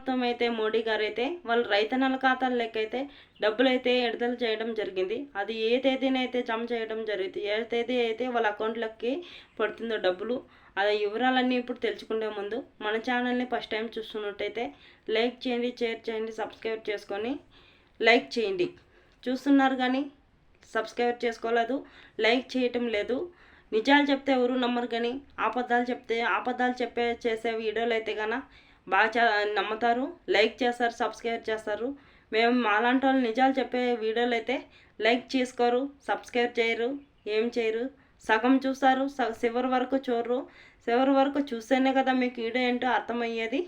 ప్రభుత్వం అయితే మోడీ గారు అయితే వాళ్ళ రైతన్నల ఖాతాల్లోకి అయితే డబ్బులు అయితే విడుదల చేయడం జరిగింది. అది ఏ తేదీన అయితే జమ చేయడం జరుగుతుంది, ఏ తేదీ అయితే వాళ్ళ అకౌంట్లోకి పడుతుందో డబ్బులు, అది వివరాలన్నీ ఇప్పుడు తెలుసుకునే ముందు మన ఛానల్ని ఫస్ట్ టైం చూస్తున్నట్టయితే లైక్ చేయండి, షేర్ చేయండి, సబ్స్క్రైబ్ చేసుకొని లైక్ చేయండి. చూస్తున్నారు కానీ సబ్స్క్రైబ్ చేసుకోలేదు, లైక్ చేయటం లేదు. నిజాలు చెప్తే ఎవరు నమ్మరు, కానీ అబద్ధాలు చేసే వీడియోలు అయితే కన్నా బాగా నమ్ముతారు, లైక్ చేస్తారు, సబ్స్క్రైబ్ చేస్తారు. మేము మాలాంటి వాళ్ళు నిజాలు చెప్పే వీడియోలు అయితే లైక్ చేసుకోరు, సబ్స్క్రైబ్ చేయరు, ఏం చేయరు, సగం చూస్తారు, చివరి వరకు చూడరు. చివరి వరకు చూస్తేనే కదా మీకు వీడియో ఏంటో అర్థమయ్యేది.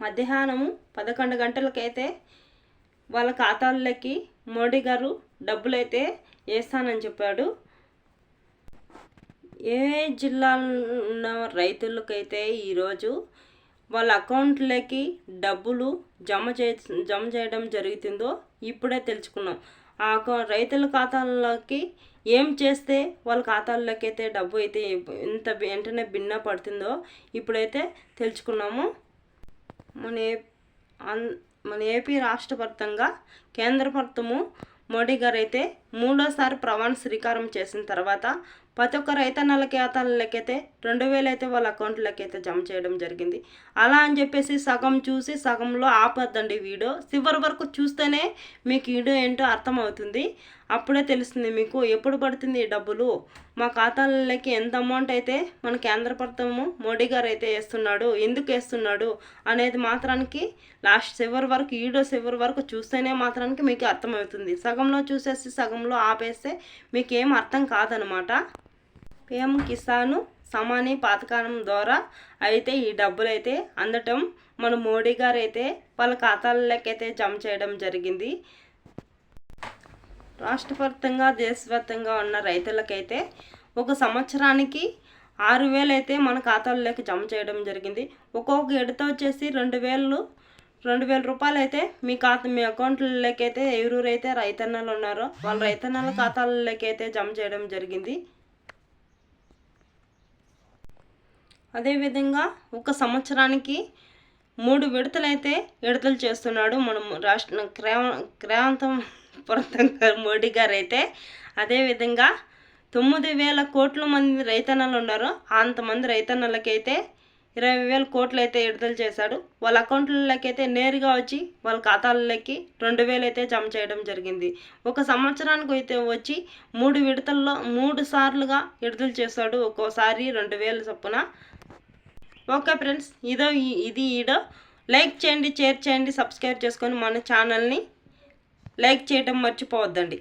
మధ్యాహ్నము 11 గంటలకైతే వాళ్ళ ఖాతాల్లోకి మోడీ గారు డబ్బులు అయితే వేస్తానని చెప్పాడు. ఏ జిల్లాలో ఉన్న రైతులకైతే ఈరోజు వాళ్ళ అకౌంట్లోకి డబ్బులు జమ చేయడం జరుగుతుందో ఇప్పుడే తెలుసుకున్నాం. ఆ రైతుల ఖాతాల్లోకి ఏం చేస్తే వాళ్ళ ఖాతాల్లోకి అయితే డబ్బు అయితే ఎంత వెంటనే భిన్న పడుతుందో ఇప్పుడైతే తెలుసుకున్నాము. మన ఏపీ రాష్ట్ర వ్యాప్తంగా కేంద్ర ప్రభుత్వము మోడీ గారు అయితే 3వ ప్రమాణ స్వీకారం చేసిన తర్వాత ప్రతి ఒక్క రైతన్నల ఖాతాలకైతే 2000 అయితే వాళ్ళ అకౌంట్లకి అయితే జమ చేయడం జరిగింది. అలా అని చెప్పేసి సగం చూసి సగంలో ఆపద్దండి వీడియో. చివరి వరకు చూస్తేనే మీకు వీడియో ఏంటో అర్థమవుతుంది. అప్పుడే తెలుస్తుంది మీకు ఎప్పుడు పడుతుంది డబ్బులు, మా ఖాతాలకి ఎంత అమౌంట్ అయితే మన కేంద్ర ప్రభుత్వము మోడీ గారు అయితే వేస్తున్నాడు, ఎందుకు వేస్తున్నాడు అనేది మాత్రానికి చివరి వరకు వీడియో చివరి వరకు చూస్తేనే మాత్రానికి మీకు అర్థమవుతుంది. సగంలో చూసేసి సగంలో ఆపేస్తే మీకు ఏం అర్థం కాదనమాట. PM కిసాన్ సమాని పథకం ద్వారా అయితే ఈ డబ్బులు అయితే అందటం మన మోడీ గారు అయితే వాళ్ళ ఖాతాలకి అయితే జమ చేయడం జరిగింది. రాష్ట్ర వ్యాప్తంగా దేశవ్యాప్తంగా ఉన్న రైతులకైతే ఒక సంవత్సరానికి 6000 అయితే మన ఖాతాల్లోకి జమ చేయడం జరిగింది. ఒక్కొక్క విడత వచ్చేసి 2000 రూపాయలు అయితే మీ అకౌంట్లలోకి అయితే ఎవరైతే రైతన్నలు ఉన్నారో వాళ్ళ రైతన్నల ఖాతాలలోకి అయితే జమ చేయడం జరిగింది. అదేవిధంగా ఒక సంవత్సరానికి 3 విడతలు అయితే విడుదల చేస్తున్నాడు మనం మోడీ గారు అయితే. అదేవిధంగా 9000 కోట్ల మంది రైతన్నలు ఉన్నారో అంతమంది రైతన్నలకైతే 20,000 కోట్లు అయితే విడుదల చేశాడు. వాళ్ళ అకౌంట్లలోకి అయితే నేరుగా వచ్చి వాళ్ళ ఖాతాలలోకి 2000 అయితే జమ చేయడం జరిగింది. ఒక సంవత్సరానికి అయితే వచ్చి 3 విడతల్లో 3 సార్లుగా విడుదల చేశాడు, ఒక్కోసారి 2000 చొప్పున. ఓకే ఫ్రెండ్స్, ఇది వీడియో. లైక్ చేయండి, షేర్ చేయండి, సబ్స్క్రైబ్ చేసుకొని మన ఛానల్ని లైక్ చేయడం మర్చిపోవద్దండి.